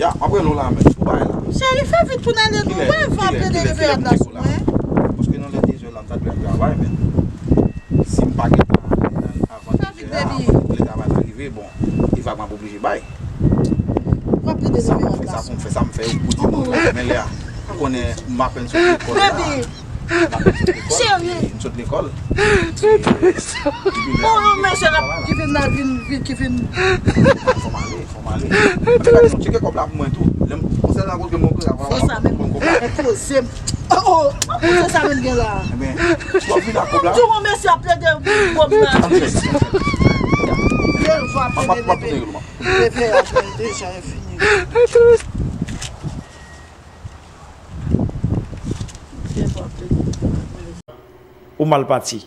Ya, après nous là, mais pour bailler là. Chérie, fais vite pour aller nous. Ouais, va appeler des réveils là. Parce que nous les 10 heures là, t'as bien travail, mais si je pas avant 10 heures, le travail arrivé, bon, il va m'obliger à bailler. Va appeler des réveils là. Ça me fait beaucoup de mais là, on est ma peine sur l'école. Chérie. Sur l'école. Non, mais c'est là qui vient dans la ville, qui vient. Faut m'aller. Mais tu sais comme là pour moi tout. On s'est rencontré mon frère avant. Faut ça même. Impossible. Oh, c'est ça même là. Mais tu vas venir comme là. Tu remercies appeler des problèmes. Je vais appeler des réveils après déjà fini. Ou mal parti.